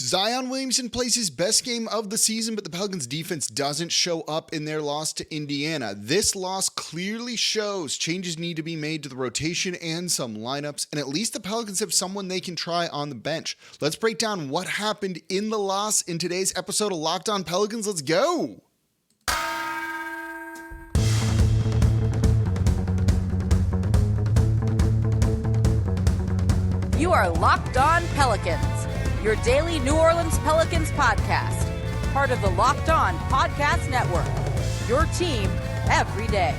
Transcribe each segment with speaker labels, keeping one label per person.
Speaker 1: Zion Williamson plays his best game of the season, but the Pelicans defense doesn't show up in their loss to Indiana. This loss clearly shows changes need to be made to the rotation and some lineups, and at least the Pelicans have someone they can try on the bench. Let's break down what happened in the loss in today's episode of Locked On Pelicans. Let's go!
Speaker 2: You are Locked On Pelicans, your daily New Orleans Pelicans podcast, part of the Locked On Podcast Network, your team every day.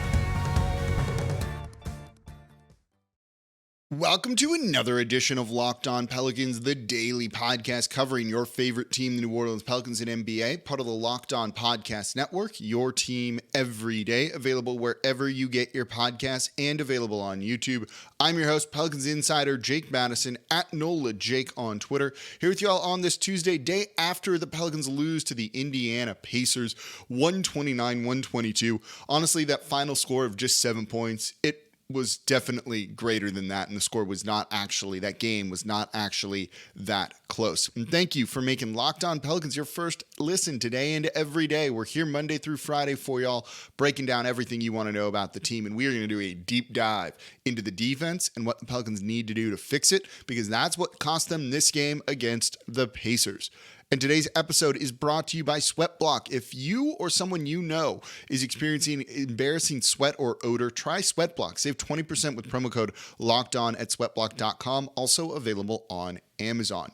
Speaker 1: Welcome to another edition of Locked On Pelicans, the daily podcast covering your favorite team, the New Orleans Pelicans and NBA, part of the Locked On Podcast Network, your team every day, available wherever you get your podcasts and available on YouTube. I'm your host, Pelicans Insider Jake Madison, at NOLA Jake on Twitter, here with you all on this Tuesday, day after the Pelicans lose to the Indiana Pacers, 129-122. Honestly, that final score of just 7 points, it was definitely greater than that, and the score was not actually, that game was not actually that close. And thank you for making Locked On Pelicans your first listen today and every day. We're here Monday through Friday for y'all, breaking down everything you want to know about the team, and we are going to do a deep dive into the defense and what the Pelicans need to do to fix it, because that's what cost them this game against the Pacers. And today's episode is brought to you by SweatBlock. If you or someone you know is experiencing embarrassing sweat or odor, try SweatBlock. Save 20% with promo code LOCKEDON at sweatblock.com. Also available on Amazon.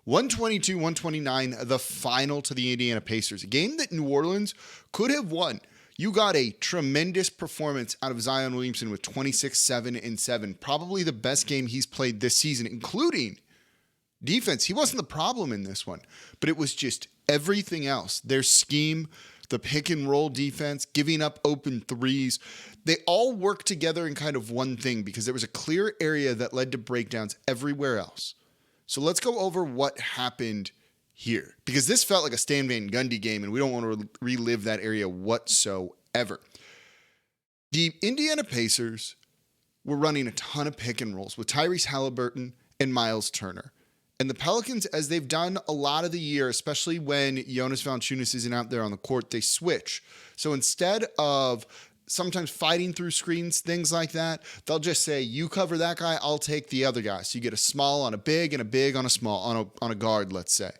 Speaker 1: 122-129, the final to the Indiana Pacers. A game that New Orleans could have won. You got a tremendous performance out of Zion Williamson with 26, 7, and 7. Probably the best game he's played this season, including defense. He wasn't the problem in this one, but it was just everything else. Their scheme, the pick and roll defense, giving up open threes, they all work together in kind of one thing because there was a clear area that led to breakdowns everywhere else. So let's go over what happened here, because this felt like a Stan Van Gundy game and we don't want to relive that area whatsoever. The Indiana Pacers were running a ton of pick and rolls with Tyrese Halliburton and Miles Turner. And the Pelicans, as they've done a lot of the year, especially when Jonas Valanciunas isn't out there on the court, they switch. So instead of sometimes fighting through screens, things like that, they'll just say, you cover that guy, I'll take the other guy. So you get a small on a big and a big on a small, on a guard, let's say.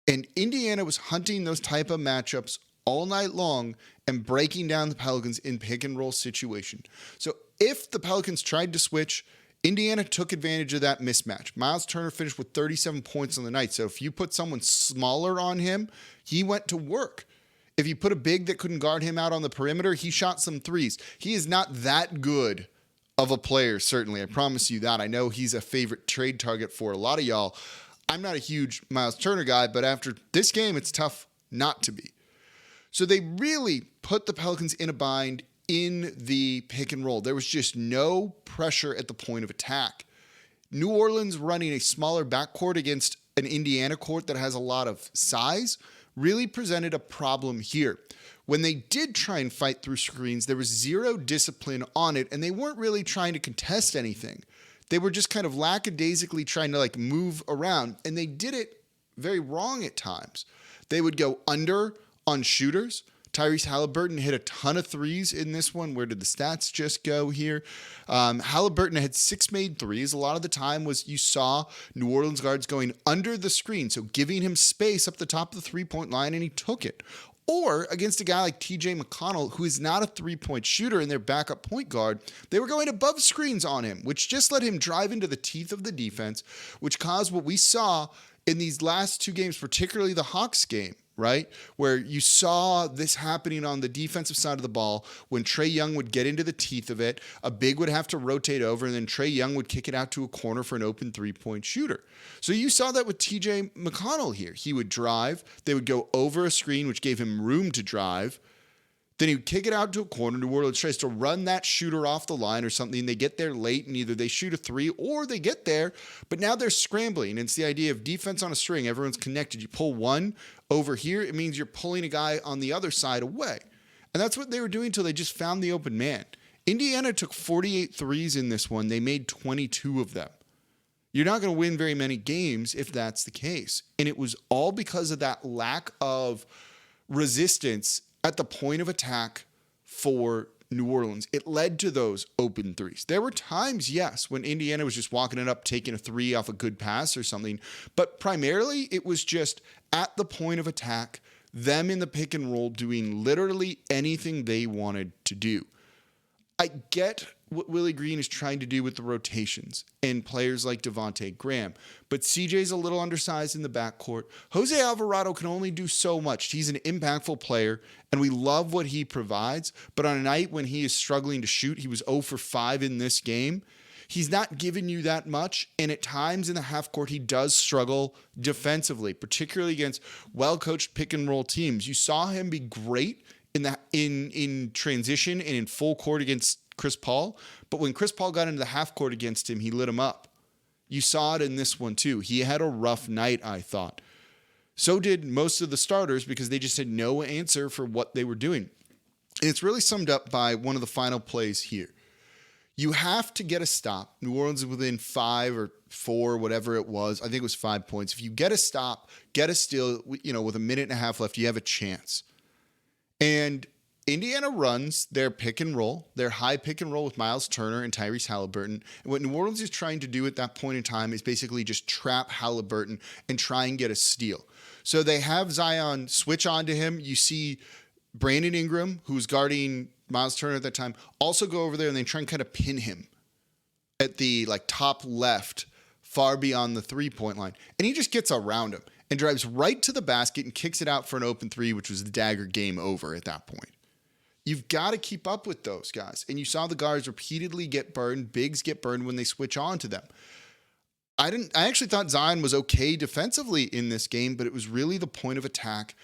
Speaker 1: And Indiana was hunting those type of matchups all night long and breaking down the Pelicans in pick and roll situation. So if the Pelicans tried to switch, Indiana took advantage of that mismatch. Miles Turner finished with 37 points on the night. So if you put someone smaller on him, he went to work. If you put a big that couldn't guard him out on the perimeter, he shot some threes. He is not that good of a player, certainly. I promise you that. I know he's a favorite trade target for a lot of y'all. I'm not a huge Miles Turner guy, but after this game, it's tough not to be. So they really put the Pelicans in a bind in the pick and roll. There was just no pressure at the point of attack. New Orleans running a smaller backcourt against an Indiana court that has a lot of size really presented a problem here. When they did try and fight through screens, there was zero discipline on it, and they weren't really trying to contest anything. They were just kind of lackadaisically trying to move around, and they did it very wrong at times. They would go under on shooters. Tyrese Halliburton hit a ton of threes in this one. Where did the stats just go here? Halliburton had 6 made threes. A lot of the time was you saw New Orleans guards going under the screen, so giving him space up the top of the three-point line, and he took it. Or against a guy like TJ McConnell, who is not a three-point shooter and their backup point guard, they were going above screens on him, which just let him drive into the teeth of the defense, which caused what we saw in these last 2 games, particularly the Hawks game, right? Where you saw this happening on the defensive side of the ball when Trae Young would get into the teeth of it, a big would have to rotate over, and then Trae Young would kick it out to a corner for an open three-point shooter. So you saw that with TJ McConnell here. He would drive, they would go over a screen, which gave him room to drive. Then he would kick it out to a corner. New Orleans tries to run that shooter off the line or something. They get there late, and either they shoot a three or they get there, but now they're scrambling. It's the idea of defense on a string. Everyone's connected. You pull one over here, it means you're pulling a guy on the other side away. And that's what they were doing until they just found the open man. Indiana took 48 threes in this one. They made 22 of them. You're not going to win very many games if that's the case. And it was all because of that lack of resistance at the point of attack for New Orleans. It led to those open threes. There were times, yes, when Indiana was just walking it up, taking a three off a good pass or something, but primarily it was just at the point of attack, them in the pick and roll doing literally anything they wanted to do. I get what Willie Green is trying to do with the rotations and players like Devontae Graham, but CJ's a little undersized in the backcourt. Jose Alvarado can only do so much. He's an impactful player, and we love what he provides, but on a night when he is struggling to shoot, he was 0 for 5 in this game. He's not giving you that much, and at times in the half court, he does struggle defensively, particularly against well-coached pick-and-roll teams. You saw him be great in transition and in full court against Chris Paul, but when Chris Paul got into the half court against him, he lit him up. You saw it in this one too. He had a rough night, I thought. So did most of the starters because they just had no answer for what they were doing. And it's really summed up by one of the final plays here. You have to get a stop. New Orleans is within 5 or 4, whatever it was. I think it was 5 points. If you get a stop, get a steal, with a minute and a half left, you have a chance. And Indiana runs their pick and roll, their high pick and roll with Miles Turner and Tyrese Halliburton. And what New Orleans is trying to do at that point in time is basically just trap Halliburton and try and get a steal. So they have Zion switch on to him. You see Brandon Ingram, who's guarding Miles Turner at that time, also go over there and they try and kind of pin him at the top left, far beyond the 3-point line. And he just gets around him and drives right to the basket and kicks it out for an open three, which was the dagger, game over at that point. You've got to keep up with those guys. And you saw the guards repeatedly get burned. Bigs get burned when they switch on to them. I actually thought Zion was okay defensively in this game, but it was really the point of attack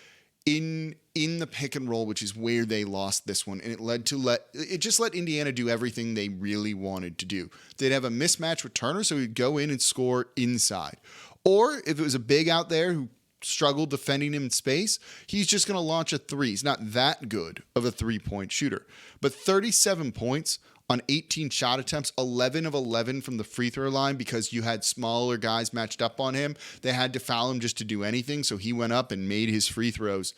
Speaker 1: in the pick and roll, which is where they lost this one. And it just let Indiana do everything they really wanted to do. They'd have a mismatch with Turner, so he'd go in and score inside. Or if it was a big out there who struggled defending him in space, he's just going to launch a three. He's not that good of a 3-point shooter. But 37 points on 18 shot attempts, 11 of 11 from the free throw line because you had smaller guys matched up on him. They had to foul him just to do anything, so he went up and made his free throws.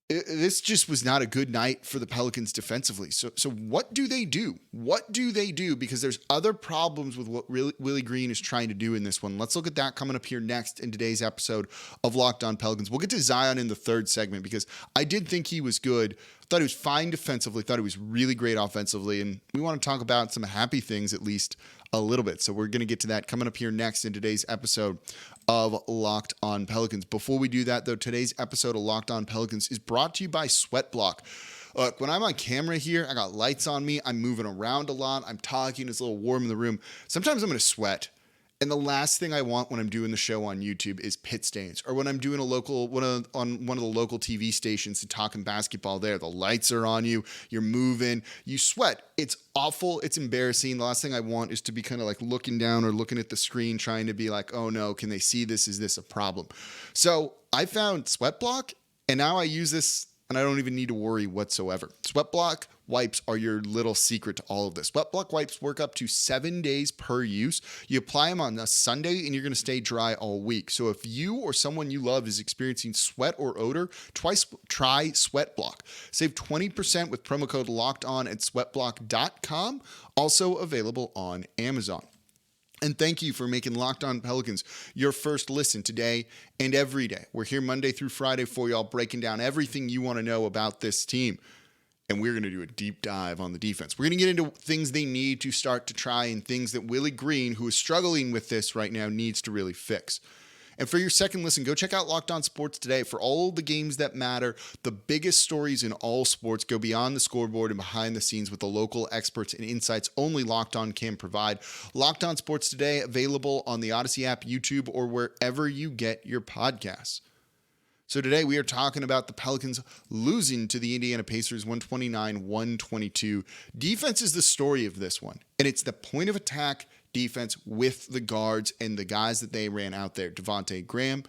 Speaker 1: This just was not a good night for the Pelicans defensively. So what do they do? What do they do? Because there's other problems with what Willie Green is trying to do in this one. Let's look at that coming up here next in today's episode of Locked On Pelicans. We'll get to Zion in the third segment because I did think he was good. Thought he was fine defensively. Thought he was really great offensively. And we want to talk about some happy things at least a little bit. So we're going to get to that coming up here next in today's episode of Locked On Pelicans. Before we do that, though, today's episode of Locked On Pelicans is brought to you by SweatBlock. Look, when I'm on camera here, I got lights on me. I'm moving around a lot. I'm talking. It's a little warm in the room. Sometimes I'm going to sweat. And the last thing I want when I'm doing the show on YouTube is pit stains, or when I'm doing on one of the local TV stations and talking basketball there. The lights are on you, you're moving, you sweat. It's awful. It's embarrassing. The last thing I want is to be kind of like looking down or looking at the screen trying to be like, oh no, can they see this? Is this a problem? So I found SweatBlock, and now I use this and I don't even need to worry whatsoever. SweatBlock wipes are your little secret to all of this. SweatBlock wipes work up to 7 days per use. You apply them on a Sunday and you're going to stay dry all week. So if you or someone you love is experiencing sweat or odor, try SweatBlock. Save 20% with promo code LOCKEDON at sweatblock.com. Also available on Amazon. And thank you for making Locked On Pelicans your first listen today and every day. We're here Monday through Friday for y'all, breaking down everything you want to know about this team. And we're going to do a deep dive on the defense. We're going to get into things they need to start to try and things that Willie Green, who is struggling with this right now, needs to really fix. And for your second listen, go check out Locked On Sports Today for all the games that matter. The biggest stories in all sports go beyond the scoreboard and behind the scenes with the local experts and insights only Locked On can provide. Locked On Sports Today, available on the Odyssey app, YouTube, or wherever you get your podcasts. So today we are talking about the Pelicans losing to the Indiana Pacers 129-122. Defense is the story of this one, and it's the point of attack defense with the guards and the guys that they ran out there. Devontae Graham,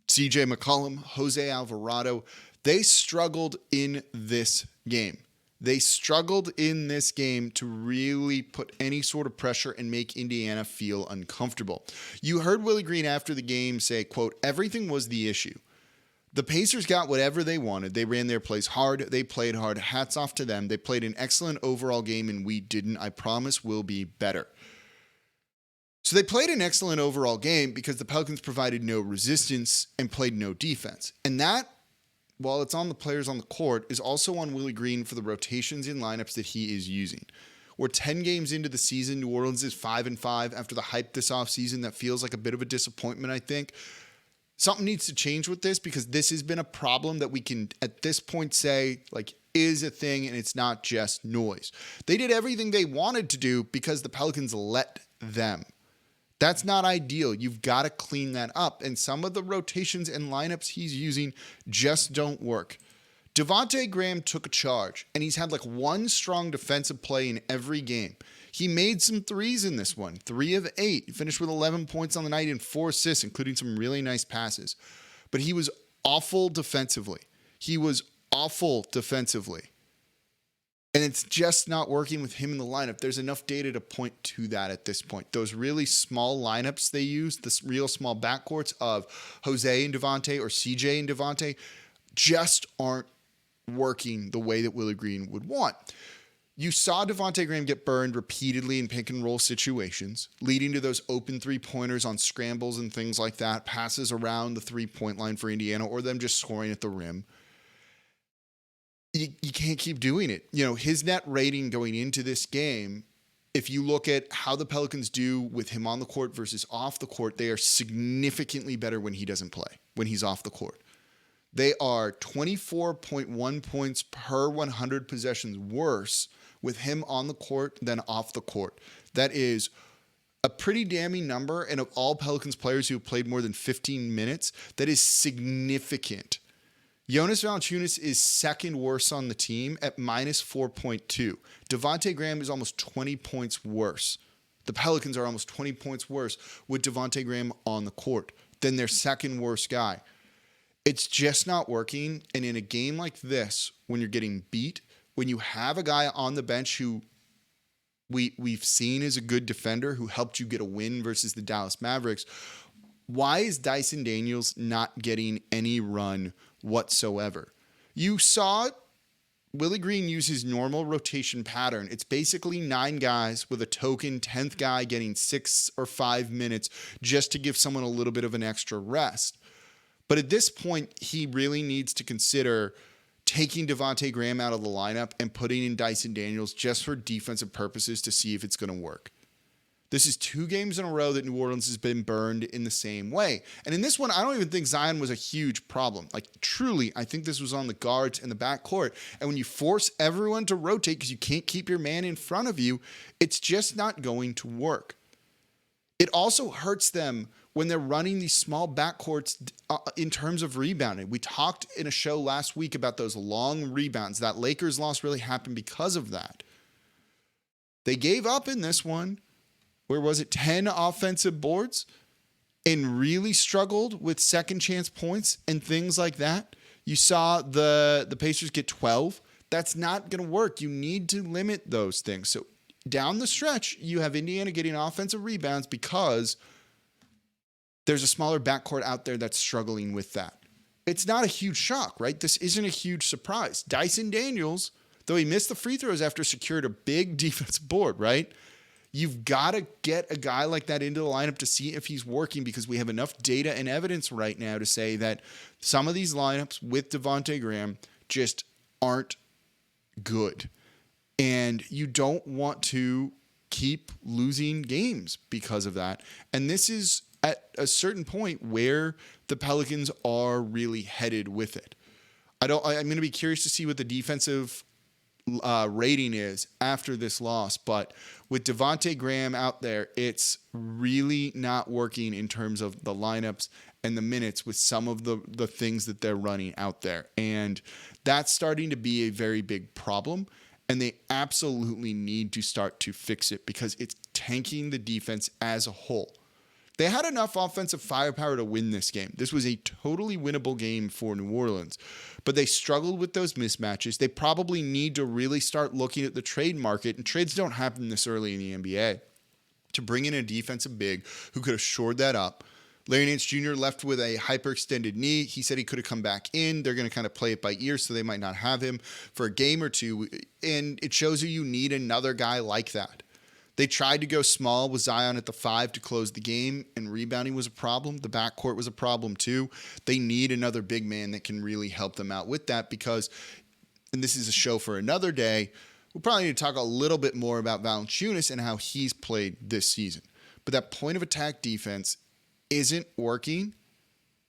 Speaker 1: CJ McCollum, Jose Alvarado. They struggled in this game. They struggled in this game to really put any sort of pressure and make Indiana feel uncomfortable. You heard Willie Green after the game say, quote, "Everything was the issue. The Pacers got whatever they wanted. They ran their plays hard. They played hard. Hats off to them. They played an excellent overall game, and we didn't. I promise we'll be better." So they played an excellent overall game because the Pelicans provided no resistance and played no defense. And that, while it's on the players on the court, is also on Willie Green for the rotations in lineups that he is using. We're 10 games into the season. New Orleans is 5-5 after the hype this offseason. That feels like a bit of a disappointment, I think. Something needs to change with this because this has been a problem that we can, at this point, say, like, is a thing and it's not just noise. They did everything they wanted to do because the Pelicans let them. That's not ideal. You've got to clean that up. And some of the rotations and lineups he's using just don't work. Devontae Graham took a charge, and he's had like one strong defensive play in every game. He made some threes in this one, 3 of 8. He finished with 11 points on the night and 4 assists, including some really nice passes. But he was awful defensively. And it's just not working with him in the lineup. There's enough data to point to that at this point. Those really small lineups they use, the real small backcourts of Jose and Devontae or CJ and Devontae, just aren't working the way that Willie Green would want. You saw Devontae Graham get burned repeatedly in pick and roll situations, leading to those open 3-pointers on scrambles and things like that, passes around the 3-point line for Indiana, or them just scoring at the rim. You can't keep doing it. You know, his net rating going into this game, if you look at how the Pelicans do with him on the court versus off the court, they are significantly better when he doesn't play, when he's off the court. They are 24.1 points per 100 possessions worse with him on the court than off the court. That is a pretty damning number. And of all Pelicans players who have played more than 15 minutes, that is significant. Jonas Valanciunas is second worst on the team at minus 4.2. Devontae Graham is almost 20 points worse. The Pelicans are almost 20 points worse with Devontae Graham on the court than their second worst guy. It's just not working. And in a game like this, when you're getting beat, when you have a guy on the bench who we've seen as a good defender who helped you get a win versus the Dallas Mavericks, why is Dyson Daniels not getting any run whatsoever? You saw Willie Green use his normal rotation pattern. It's basically 9 guys with a token 10th guy getting 6 or 5 minutes just to give someone a little bit of an extra rest. But at this point, he really needs to consider taking Devontae Graham out of the lineup and putting in Dyson Daniels just for defensive purposes to see if it's going to work. This is 2 games in a row that New Orleans has been burned in the same way. And in this one, I don't even think Zion was a huge problem. Like, truly, I think this was on the guards and the backcourt. And when you force everyone to rotate because you can't keep your man in front of you, it's just not going to work. It also hurts them when they're running these small backcourts in terms of rebounding. We talked in a show last week about those long rebounds. That Lakers loss really happened because of that. They gave up in this one. Where was it? 10 offensive boards and really struggled with second chance points and things like that. You saw the Pacers get 12. That's not going to work. You need to limit those things. So down the stretch, you have Indiana getting offensive rebounds because there's a smaller backcourt out there that's struggling with that. It's not a huge shock, right? This isn't a huge surprise. Dyson Daniels, though he missed the free throws after secured a big defensive board, right? You've got to get a guy like that into the lineup to see if he's working because we have enough data and evidence right now to say that some of these lineups with Devontae Graham just aren't good. And you don't want to keep losing games because of that. And this is at a certain point where the Pelicans are really headed with it. I'm going to be curious to see what the defensive rating is after this loss, but with Devontae Graham out there, it's really not working in terms of the lineups and the minutes with some of the things that they're running out there. And that's starting to be a very big problem. And they absolutely need to start to fix it because it's tanking the defense as a whole. They had enough offensive firepower to win this game. This was a totally winnable game for New Orleans, but they struggled with those mismatches. They probably need to really start looking at the trade market, and trades don't happen this early in the NBA, to bring in a defensive big who could have shored that up. Larry Nance Jr. left with a hyperextended knee. He said he could have come back in. They're going to kind of play it by ear, so they might not have him for a game or two, and it shows you need another guy like that. They tried to go small with Zion at the 5 to close the game, and rebounding was a problem. The backcourt was a problem too. They need another big man that can really help them out with that because, and this is a show for another day, we'll probably need to talk a little bit more about Valanciunas and how he's played this season. But that point of attack defense isn't working.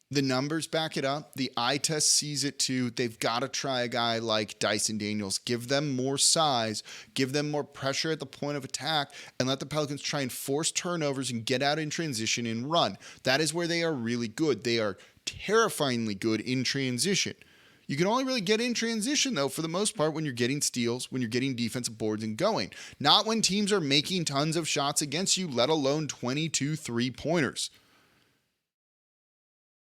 Speaker 1: The numbers back it up. The eye test sees it too. They've got to try a guy like Dyson Daniels. Give them more size, give them more pressure at the point of attack, and let the Pelicans try and force turnovers and get out in transition and run. That is where they are really good. They are terrifyingly good in transition. You can only really get in transition, though, for the most part, when you're getting steals, when you're getting defensive boards and going. Not when teams are making tons of shots against you, let alone 22 three-pointers.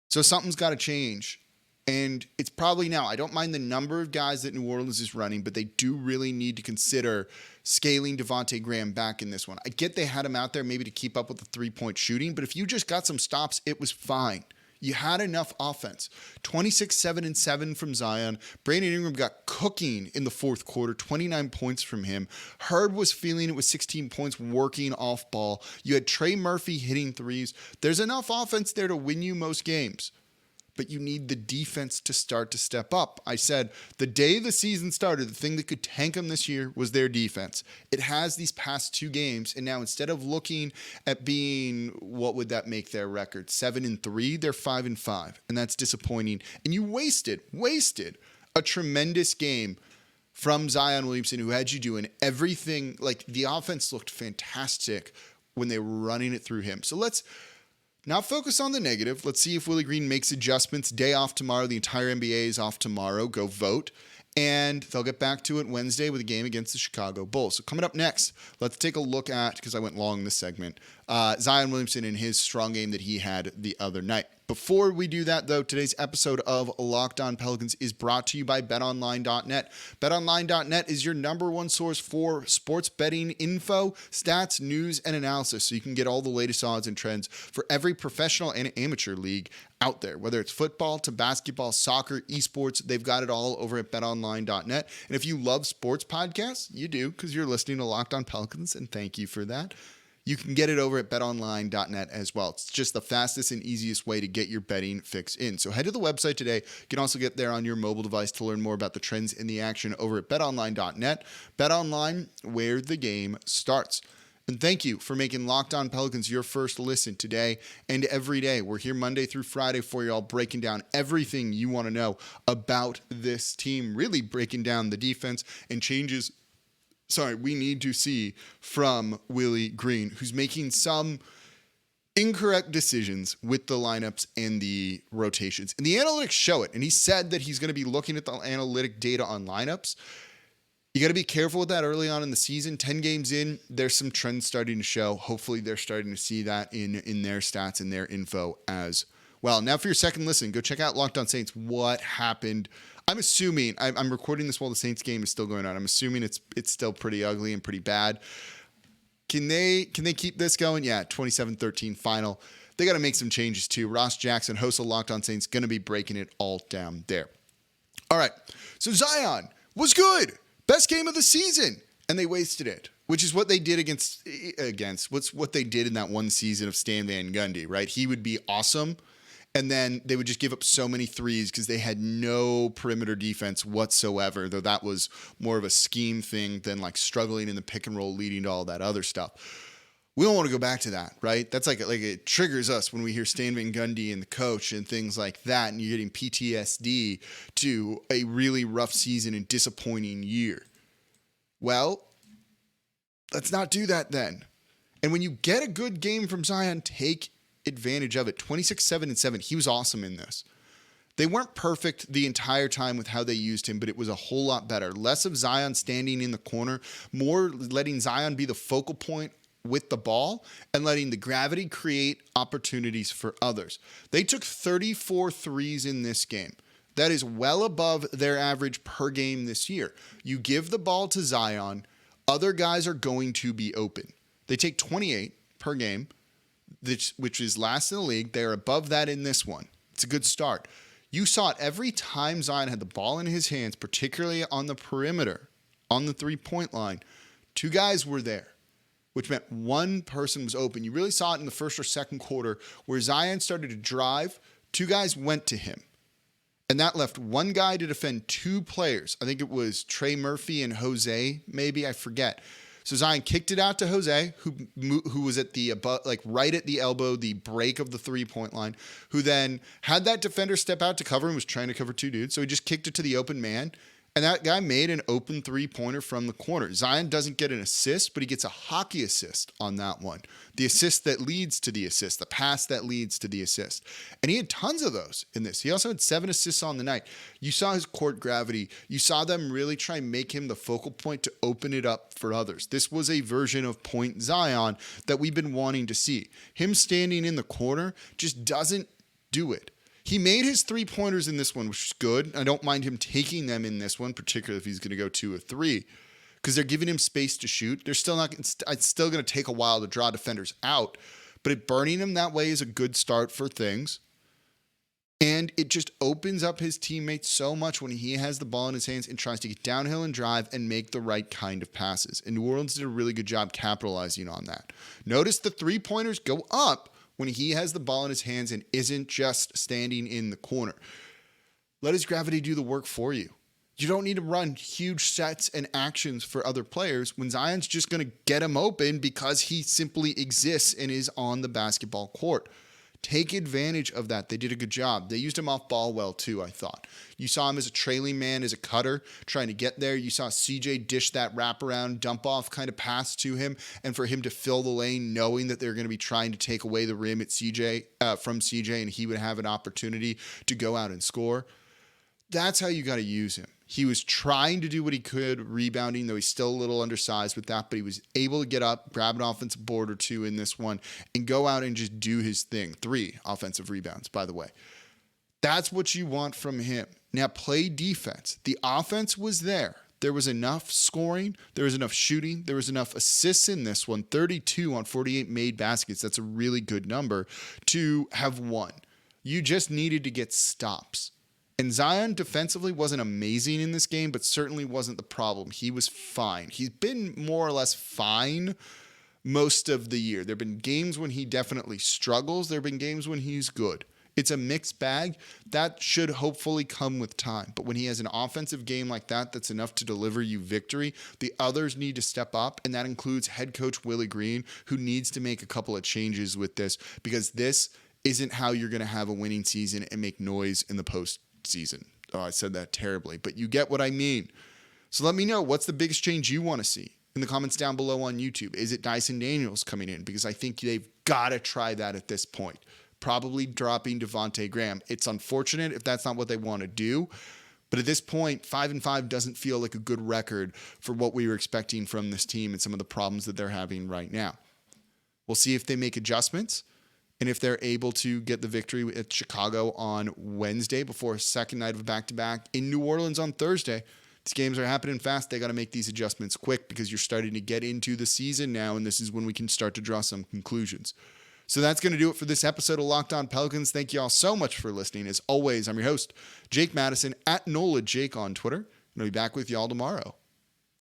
Speaker 1: So something's got to change, and it's probably now. I don't mind the number of guys that New Orleans is running, but they do really need to consider scaling Devontae Graham back in this one. I get they had him out there maybe to keep up with the three-point shooting, but if you just got some stops, it was fine. You had enough offense. 26, 7, and 7 from Zion. Brandon Ingram got cooking in the fourth quarter, 29 points from him. Herb was feeling it with 16 points working off ball. You had Trey Murphy hitting threes. There's enough offense there to win you most games, but you need the defense to start to step up. I said the day the season started, the thing that could tank them this year was their defense. It has these past two games, and now instead of looking at being, what would that make their record? 7-3, they're 5-5, and that's disappointing. And you wasted a tremendous game from Zion Williamson, who had you doing everything. Like, the offense looked fantastic when they were running it through him. So let's now focus on the negative. Let's see if Willie Green makes adjustments. Day off tomorrow. The entire NBA is off tomorrow. Go vote. And they'll get back to it Wednesday with a game against the Chicago Bulls. So coming up next, let's take a look at, because I went long this segment, Zion Williamson and his strong game that he had the other night. Before we do that, though, today's episode of Locked On Pelicans is brought to you by BetOnline.net. BetOnline.net is your number one source for sports betting info, stats, news, and analysis, so you can get all the latest odds and trends for every professional and amateur league out there. Whether it's football to basketball, soccer, esports, they've got it all over at BetOnline.net. And if you love sports podcasts, you do, because you're listening to Locked On Pelicans, and thank you for that. You can get it over at betonline.net as well. It's just the fastest and easiest way to get your betting fix in. So head to the website today. You can also get there on your mobile device to learn more about the trends in the action over at betonline.net. BetOnline, where the game starts. And thank you for making Locked On Pelicans your first listen today and every day. We're here Monday through Friday for you all, breaking down everything you want to know about this team, really breaking down the defense and changes we need to see from Willie Green, who's making some incorrect decisions with the lineups and the rotations. And the analytics show it. And he said that he's going to be looking at the analytic data on lineups. You got to be careful with that early on in the season. 10 games in, there's some trends starting to show. Hopefully they're starting to see that in their stats and their info as well. Now for your second listen, go check out Locked On Saints. What happened? I'm assuming, I'm recording this while the Saints game is still going on. I'm assuming it's still pretty ugly and pretty bad. Can they keep this going? Yeah, 27-13 final. They got to make some changes too. Ross Jackson, host of Locked On Saints, going to be breaking it all down there. All right, so Zion was good. Best game of the season, and they wasted it, which is what they did what they did in that one season of Stan Van Gundy, right? He would be awesome, and then they would just give up so many threes because they had no perimeter defense whatsoever, though that was more of a scheme thing than like struggling in the pick and roll leading to all that other stuff. We don't want to go back to that, right? That's like it triggers us when we hear Stan Van Gundy and the coach and things like that, and you're getting PTSD to a really rough season and disappointing year. Well, let's not do that then. And when you get a good game from Zion, take advantage of it. 26, 7, and 7. He was awesome in this. They weren't perfect the entire time with how they used him, but it was a whole lot better. Less of Zion standing in the corner, more letting Zion be the focal point with the ball and letting the gravity create opportunities for others. They took 34 threes in this game. That is well above their average per game this year. You give the ball to Zion, other guys are going to be open. They take 28 per game, which is last in the league. They're above that in this one. It's a good start. You saw it every time Zion had the ball in his hands, particularly on the perimeter, on the three-point line. Two guys were there, which meant one person was open. You really saw it in the first or second quarter where Zion started to drive. Two guys went to him. And that left one guy to defend two players. I think it was Trey Murphy and Jose, maybe, I forget. So Zion kicked it out to Jose, who was at the right at the elbow, the break of the three-point line, who then had that defender step out to cover and was trying to cover two dudes. So he just kicked it to the open man. And that guy made an open three-pointer from the corner. Zion doesn't get an assist, but he gets a hockey assist on that one. The assist that leads to the assist, the pass that leads to the assist. And he had tons of those in this. He also had 7 assists on the night. You saw his court gravity. You saw them really try and make him the focal point to open it up for others. This was a version of Point Zion that we've been wanting to see. Him standing in the corner just doesn't do it. He made his three-pointers in this one, which is good. I don't mind him taking them in this one, particularly if he's going to go 2 or 3, because they're giving him space to shoot. They're still not. It's still going to take a while to draw defenders out, but burning him that way is a good start for things. And it just opens up his teammates so much when he has the ball in his hands and tries to get downhill and drive and make the right kind of passes. And New Orleans did a really good job capitalizing on that. Notice the three-pointers go up when he has the ball in his hands and isn't just standing in the corner. Let his gravity do the work for you. You don't need to run huge sets and actions for other players when Zion's just going to get him open because he simply exists and is on the basketball court. Take advantage of that. They did a good job. They used him off ball well too, I thought. You saw him as a trailing man, as a cutter, trying to get there. You saw CJ dish that wraparound, dump off kind of pass to him, and for him to fill the lane knowing that they're going to be trying to take away the rim at from CJ, and he would have an opportunity to go out and score. That's how you got to use him. He was trying to do what he could, rebounding, though he's still a little undersized with that, but he was able to get up, grab an offensive board or 2 in this one, and go out and just do his thing. 3 offensive rebounds, by the way. That's what you want from him. Now, play defense. The offense was there. There was enough scoring. There was enough shooting. There was enough assists in this one. 32 on 48 made baskets. That's a really good number to have won. You just needed to get stops. And Zion defensively wasn't amazing in this game, but certainly wasn't the problem. He was fine. He's been more or less fine most of the year. There have been games when he definitely struggles. There have been games when he's good. It's a mixed bag. That should hopefully come with time. But when he has an offensive game like that, that's enough to deliver you victory, the others need to step up, and that includes head coach Willie Green, who needs to make a couple of changes with this, because this isn't how you're going to have a winning season and make noise in the postseason. Oh, I said that terribly, but you get what I mean. So let me know, what's the biggest change you want to see in the comments down below on YouTube. Is it Dyson Daniels coming in? Because I think they've got to try that at this point. Probably dropping Devontae Graham. It's unfortunate if that's not what they want to do, but at this point, 5-5 doesn't feel like a good record for what we were expecting from this team and some of the problems that they're having right now. We'll see if they make adjustments. And if they're able to get the victory at Chicago on Wednesday before a second night of a back-to-back in New Orleans on Thursday. These games are happening fast. They got to make these adjustments quick because you're starting to get into the season now, and this is when we can start to draw some conclusions. So that's going to do it for this episode of Locked On Pelicans. Thank you all so much for listening. As always, I'm your host, Jake Madison, at NOLA Jake on Twitter. And I'll be back with y'all tomorrow.